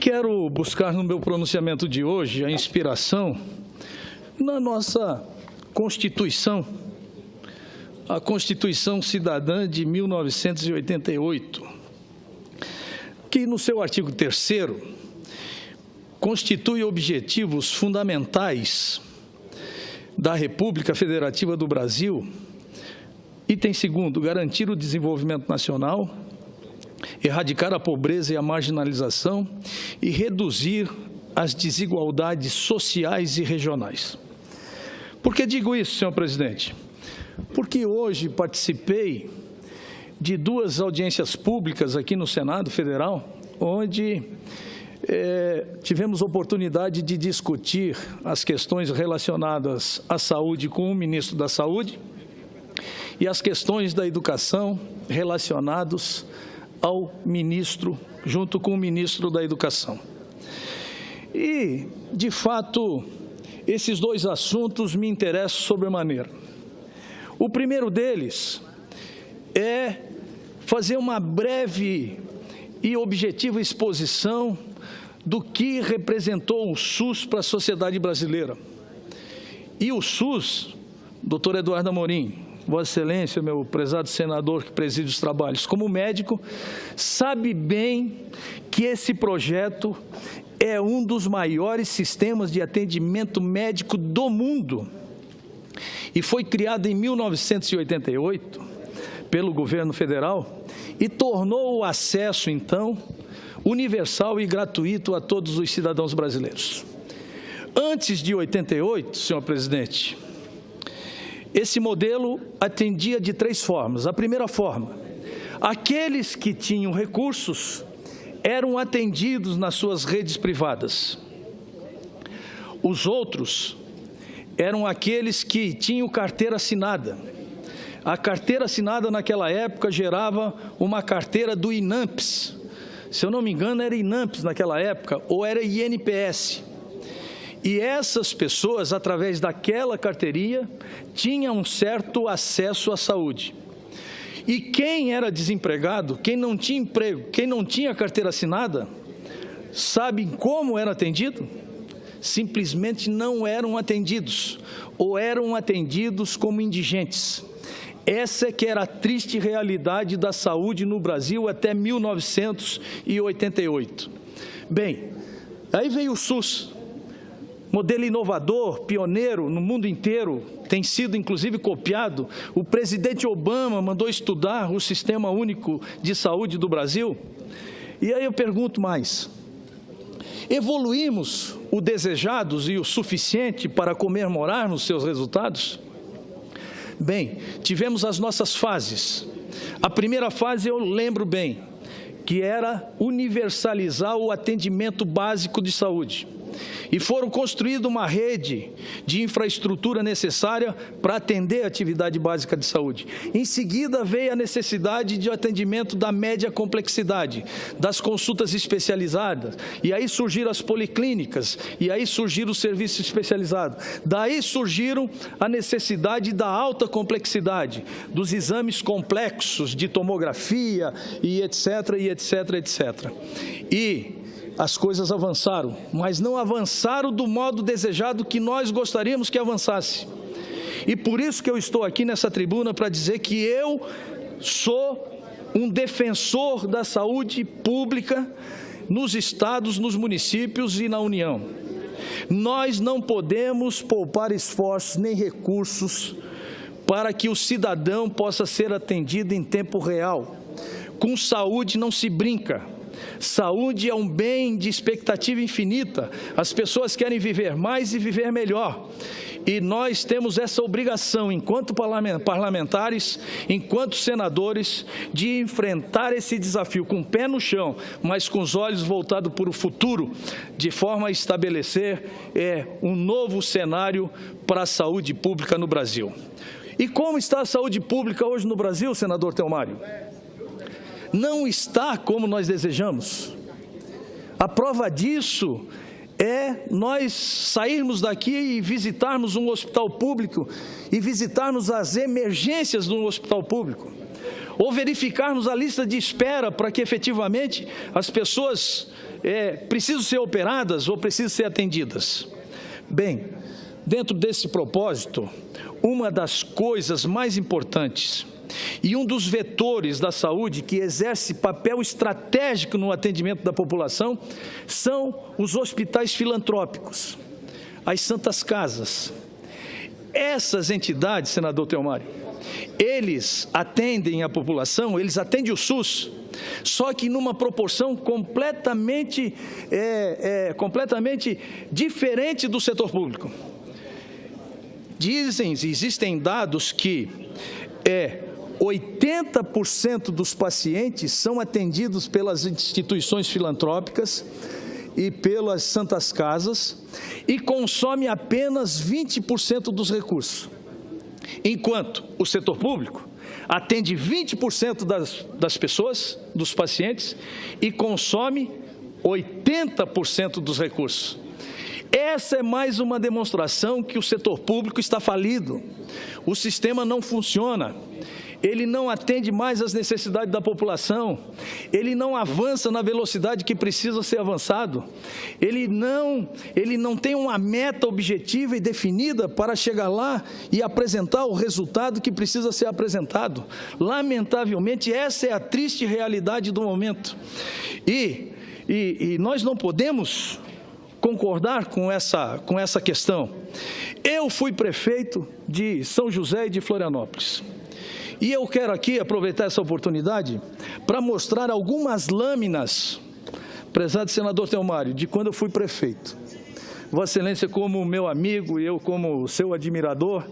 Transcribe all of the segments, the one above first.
Quero buscar no meu pronunciamento de hoje a inspiração na nossa Constituição, a Constituição Cidadã de 1988, que no seu artigo 3º constitui objetivos fundamentais da República Federativa do Brasil. Item 2º, garantir o desenvolvimento nacional, erradicar a pobreza e a marginalização e reduzir as desigualdades sociais e regionais. Por que digo isso, senhor presidente? Porque hoje participei de 2 audiências públicas aqui no Senado Federal, onde tivemos oportunidade de discutir as questões relacionadas à saúde com o ministro da Saúde e as questões da educação relacionadas ao ministro, junto com o ministro da Educação. E, de fato, esses 2 assuntos me interessam sobremaneira. O primeiro deles é fazer uma breve e objetiva exposição do que representou o SUS para a sociedade brasileira. E o SUS, doutor Eduardo Amorim, Vossa Excelência, meu prezado senador que preside os trabalhos, como médico, sabe bem que esse projeto é um dos maiores sistemas de atendimento médico do mundo e foi criado em 1988 pelo governo federal e tornou o acesso, então, universal e gratuito a todos os cidadãos brasileiros. Antes de 88, senhor presidente, esse modelo atendia de 3 formas. A primeira forma, aqueles que tinham recursos eram atendidos nas suas redes privadas. Os outros eram aqueles que tinham carteira assinada. A carteira assinada naquela época gerava uma carteira do INAMPS. Se eu não me engano, era INAMPS naquela época, ou era INPS. E essas pessoas, através daquela carteirinha, tinham um certo acesso à saúde. E quem era desempregado, quem não tinha emprego, quem não tinha carteira assinada, sabem como era atendido? Simplesmente não eram atendidos, ou eram atendidos como indigentes. Essa é que era a triste realidade da saúde no Brasil até 1988. Bem, aí veio o SUS. Modelo inovador, pioneiro no mundo inteiro, tem sido inclusive copiado. O presidente Obama mandou estudar o Sistema Único de Saúde do Brasil. E aí eu pergunto mais, evoluímos o desejados e o suficiente para comemorar nos seus resultados? Bem, tivemos as nossas fases. A primeira fase eu lembro bem, que era universalizar o atendimento básico de saúde. E foram construída uma rede de infraestrutura necessária para atender a atividade básica de saúde. Em seguida, veio a necessidade de atendimento da média complexidade, das consultas especializadas, e aí surgiram as policlínicas, e aí surgiram os serviços especializados. Daí surgiram a necessidade da alta complexidade, dos exames complexos de tomografia, e etc, e etc, etc. E as coisas avançaram, mas não avançaram do modo desejado que nós gostaríamos que avançasse. E por isso que eu estou aqui nessa tribuna para dizer que eu sou um defensor da saúde pública nos estados, nos municípios e na União. Nós não podemos poupar esforços nem recursos para que o cidadão possa ser atendido em tempo real. Com saúde não se brinca. Saúde é um bem de expectativa infinita. As pessoas querem viver mais e viver melhor. E nós temos essa obrigação, enquanto parlamentares, enquanto senadores, de enfrentar esse desafio com o pé no chão, mas com os olhos voltados para o futuro, de forma a estabelecer um novo cenário para a saúde pública no Brasil. E como está a saúde pública hoje no Brasil, senador Theomário? Não está como nós desejamos. A prova disso é nós sairmos daqui e visitarmos um hospital público e visitarmos as emergências do hospital público, ou verificarmos a lista de espera para que efetivamente as pessoas precisam ser operadas ou precisam ser atendidas? Bem, dentro desse propósito, uma das coisas mais importantes e um dos vetores da saúde que exerce papel estratégico no atendimento da população são os hospitais filantrópicos, as Santas Casas. Essas entidades, senador Theomário, eles atendem a população, eles atendem o SUS, só que numa proporção completamente diferente do setor público. Existem dados que 80% dos pacientes são atendidos pelas instituições filantrópicas e pelas Santas Casas e consome apenas 20% dos recursos, enquanto o setor público atende 20% das pessoas, dos pacientes, e consome 80% dos recursos. Essa é mais uma demonstração que o setor público está falido, o sistema não funciona, ele não atende mais às necessidades da população, ele não avança na velocidade que precisa ser avançado, ele não tem uma meta objetiva e definida para chegar lá e apresentar o resultado que precisa ser apresentado. Lamentavelmente, essa é a triste realidade do momento. E nós não podemos concordar com essa questão. Eu fui prefeito de São José e de Florianópolis. E eu quero aqui aproveitar essa oportunidade para mostrar algumas lâminas, prezado senador Theomário, de quando eu fui prefeito. Vossa Excelência, como meu amigo e eu como seu admirador,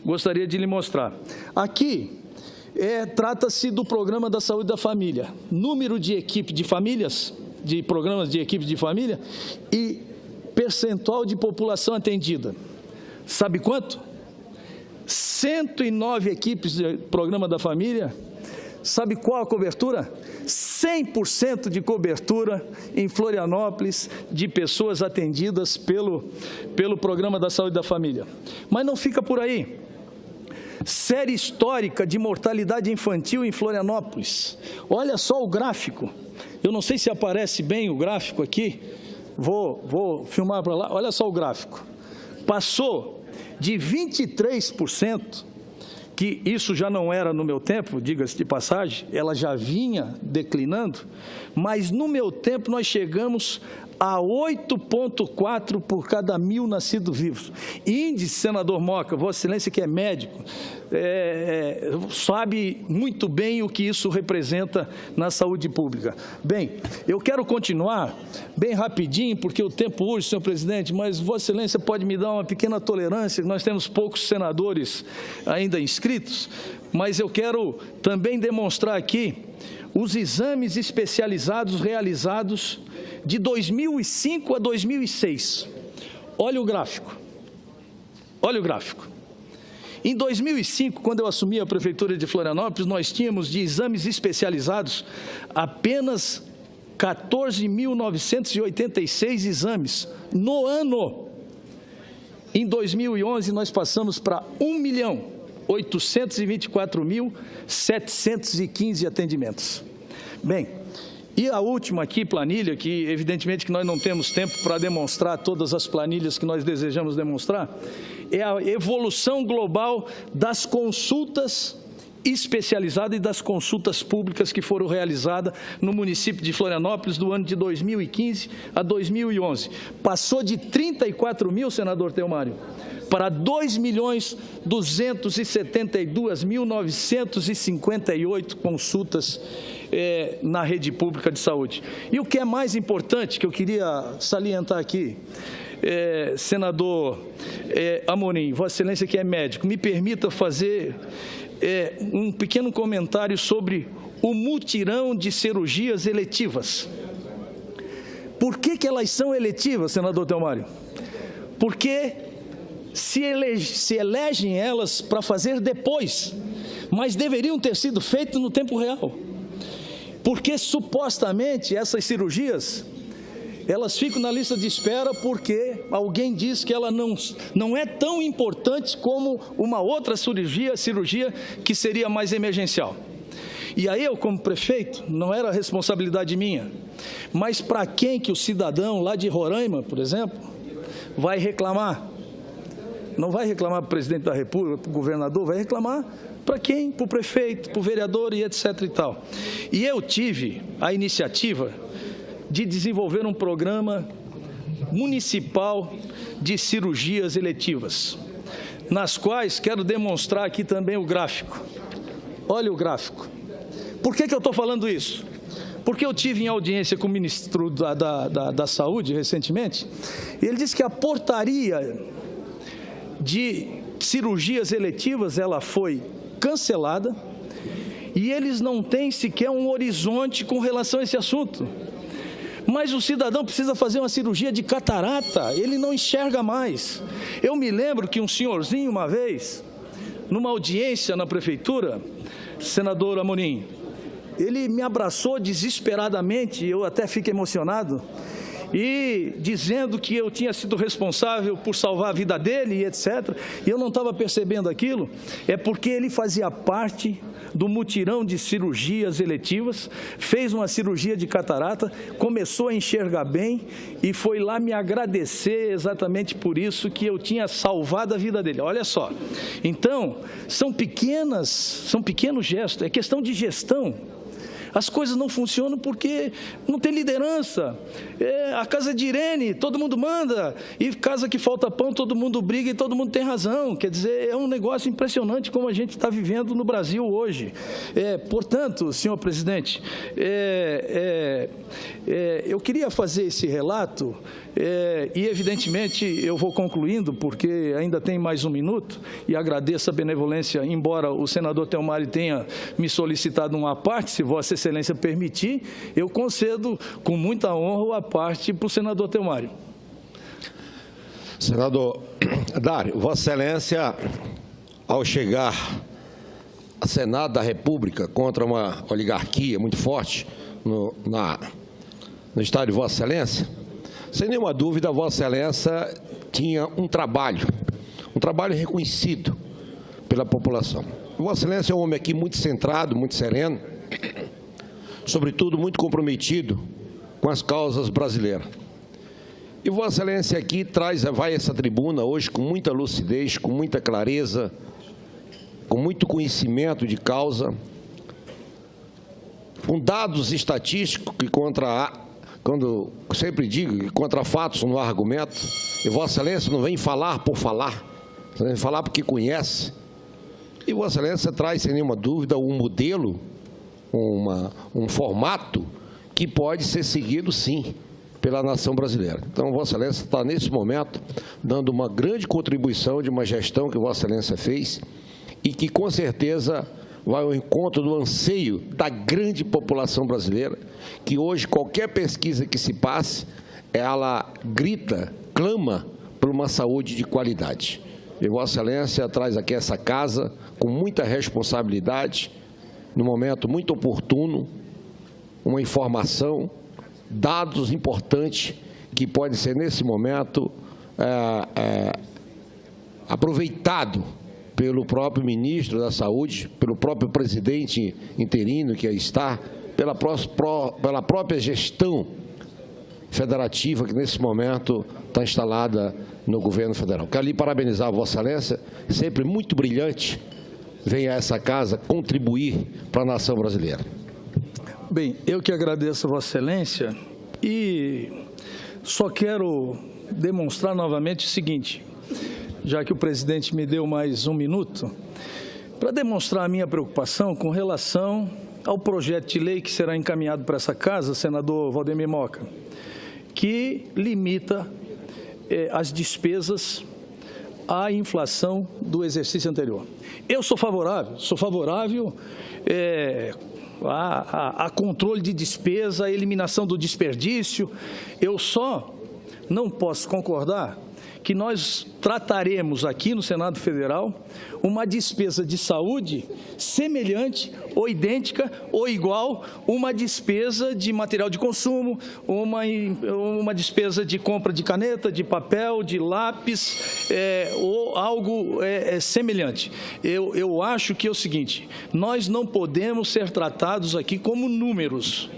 gostaria de lhe mostrar. Aqui trata-se do Programa da Saúde da Família, número de equipe de famílias, de programas de equipe de família e percentual de população atendida. Sabe quanto? 109 equipes de Programa da Família. Sabe qual a cobertura? 100% de cobertura em Florianópolis de pessoas atendidas pelo Programa da Saúde da Família. Mas não fica por aí. Série histórica de mortalidade infantil em Florianópolis. Olha só o gráfico. Eu não sei se aparece bem o gráfico aqui. Vou filmar para lá. Olha só o gráfico. Passou de 23%, que isso já não era no meu tempo, diga-se de passagem, ela já vinha declinando, mas no meu tempo nós chegamos a 8,4 por cada 1.000 nascidos vivos. Índice, senador Moca, Vossa Excelência que é médico, sabe muito bem o que isso representa na saúde pública. Bem, eu quero continuar bem rapidinho, porque o tempo urge, senhor presidente, mas Vossa Excelência pode me dar uma pequena tolerância, nós temos poucos senadores ainda inscritos, mas eu quero também demonstrar aqui os exames especializados realizados de 2005 a 2006. Olha o gráfico. Olha o gráfico. Em 2005, quando eu assumi a Prefeitura de Florianópolis, nós tínhamos de exames especializados apenas 14.986 exames no ano. Em 2011, nós passamos para 1.824.715 atendimentos. Bem, e a última aqui, planilha, que evidentemente que nós não temos tempo para demonstrar todas as planilhas que nós desejamos demonstrar, é a evolução global das consultas especializadas e das consultas públicas que foram realizadas no município de Florianópolis do ano de 2015 a 2011. Passou de 34 mil, senador Theomário, para 2.272.958 consultas na rede pública de saúde. E o que é mais importante, que eu queria salientar aqui, senador Amorim, Vossa Excelência que é médico, me permita fazer um pequeno comentário sobre o mutirão de cirurgias eletivas. Por que elas são eletivas, senador Theomário? Porque se elegem elas para fazer depois, mas deveriam ter sido feitas no tempo real. Porque supostamente essas cirurgias, elas ficam na lista de espera porque alguém diz que ela não é tão importante como uma outra cirurgia que seria mais emergencial. E aí eu, como prefeito, não era responsabilidade minha, Mas para quem que o cidadão lá de Roraima, por exemplo, vai reclamar? Não vai reclamar para o presidente da República, para o governador, vai reclamar para quem? Para o prefeito, para o vereador e etc. e tal. E eu tive a iniciativa de desenvolver um programa municipal de cirurgias eletivas, nas quais quero demonstrar aqui também o gráfico. Olha o gráfico. Por que eu estou falando isso? Porque eu tive em audiência com o ministro da Saúde recentemente, e ele disse que a portaria de cirurgias eletivas, ela foi cancelada, e eles não têm sequer um horizonte com relação a esse assunto. Mas o cidadão precisa fazer uma cirurgia de catarata, ele não enxerga mais. Eu me lembro que um senhorzinho, uma vez, numa audiência na prefeitura, senador Amorim, ele me abraçou desesperadamente, eu até fiquei emocionado, e dizendo que eu tinha sido responsável por salvar a vida dele e etc. E eu não estava percebendo aquilo, é porque ele fazia parte do mutirão de cirurgias eletivas, fez uma cirurgia de catarata, começou a enxergar bem e foi lá me agradecer exatamente por isso que eu tinha salvado a vida dele. Olha só, então, são pequenos gestos, é questão de gestão. As coisas não funcionam porque não tem liderança. A casa de Irene, todo mundo manda, e casa que falta pão, todo mundo briga e todo mundo tem razão. Quer dizer, é um negócio impressionante como a gente está vivendo no Brasil hoje. Portanto, senhor presidente, eu queria fazer esse relato e, evidentemente, eu vou concluindo, porque ainda tem mais um minuto, e agradeço a benevolência, embora o senador Telmário tenha me solicitado uma parte, se Vossa Excelência permitir, eu concedo com muita honra a parte para o senador Telmário. Senador Dário, Vossa Excelência, ao chegar ao Senado da República contra uma oligarquia muito forte no estado de Vossa Excelência, sem nenhuma dúvida, Vossa Excelência tinha um trabalho reconhecido pela população. Vossa Excelência é um homem aqui muito centrado, muito sereno, sobretudo muito comprometido com as causas brasileiras. E Vossa Excelência aqui vai a essa tribuna hoje com muita lucidez, com muita clareza, com muito conhecimento de causa, com dados estatísticos que quando sempre digo que contra fatos não há argumento, e Vossa Excelência não vem falar por falar, vem falar porque conhece. E Vossa Excelência traz, sem nenhuma dúvida, um modelo, um formato que pode ser seguido, sim, pela nação brasileira. Então, Vossa Excelência está, nesse momento, dando uma grande contribuição de uma gestão que Vossa Excelência fez e que, com certeza, vai ao encontro do anseio da grande população brasileira, que hoje, qualquer pesquisa que se passe, ela grita, clama por uma saúde de qualidade. E Vossa Excelência traz aqui essa casa com muita responsabilidade, no momento muito oportuno, uma informação, dados importantes que podem ser, nesse momento, aproveitado pelo próprio ministro da Saúde, pelo próprio presidente interino que aí está, pela própria gestão federativa que, nesse momento, está instalada no governo federal. Quero lhe parabenizar a Vossa Excelência, sempre muito brilhante, venha a essa casa contribuir para a nação brasileira. Bem, eu que agradeço a Vossa Excelência e só quero demonstrar novamente o seguinte, já que o presidente me deu mais um minuto, para demonstrar a minha preocupação com relação ao projeto de lei que será encaminhado para essa casa, senador Valdemir Moca, que limita as despesas à inflação do exercício anterior. Eu sou favorável a controle de despesa, a eliminação do desperdício. Eu só não posso concordar que nós trataremos aqui no Senado Federal uma despesa de saúde semelhante ou idêntica ou igual uma despesa de material de consumo, uma despesa de compra de caneta, de papel, de lápis, ou algo semelhante. Eu acho que é o seguinte, nós não podemos ser tratados aqui como números.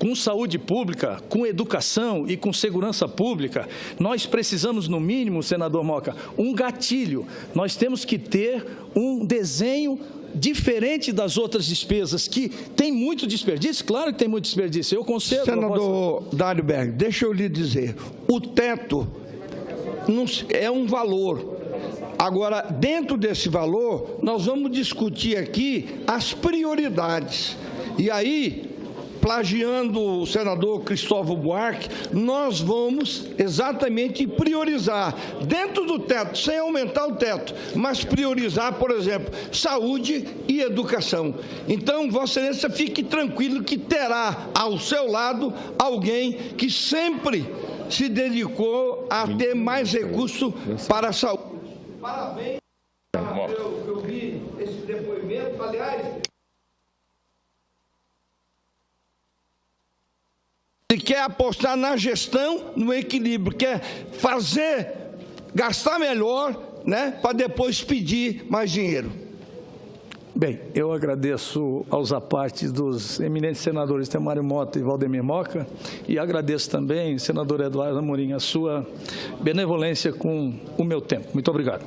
com saúde pública, com educação e com segurança pública, nós precisamos, no mínimo, senador Moca, um gatilho. Nós temos que ter um desenho diferente das outras despesas, que tem muito desperdício, claro que tem muito desperdício, eu concedo... Senador Dário Berg, deixa eu lhe dizer, o teto é um valor. Agora, dentro desse valor, nós vamos discutir aqui as prioridades. E aí, plagiando o senador Cristóvão Buarque, nós vamos exatamente priorizar dentro do teto, sem aumentar o teto, mas priorizar, por exemplo, saúde e educação. Então, Vossa Excelência, fique tranquilo que terá ao seu lado alguém que sempre se dedicou a ter mais recursos para a saúde. Parabéns, eu vi esse depoimento, aliás... Ele quer apostar na gestão, no equilíbrio, quer gastar melhor, né, para depois pedir mais dinheiro. Bem, eu agradeço aos apartes dos eminentes senadores Temário Mota e Valdemir Moca, e agradeço também, senador Eduardo Amorim, a sua benevolência com o meu tempo. Muito obrigado.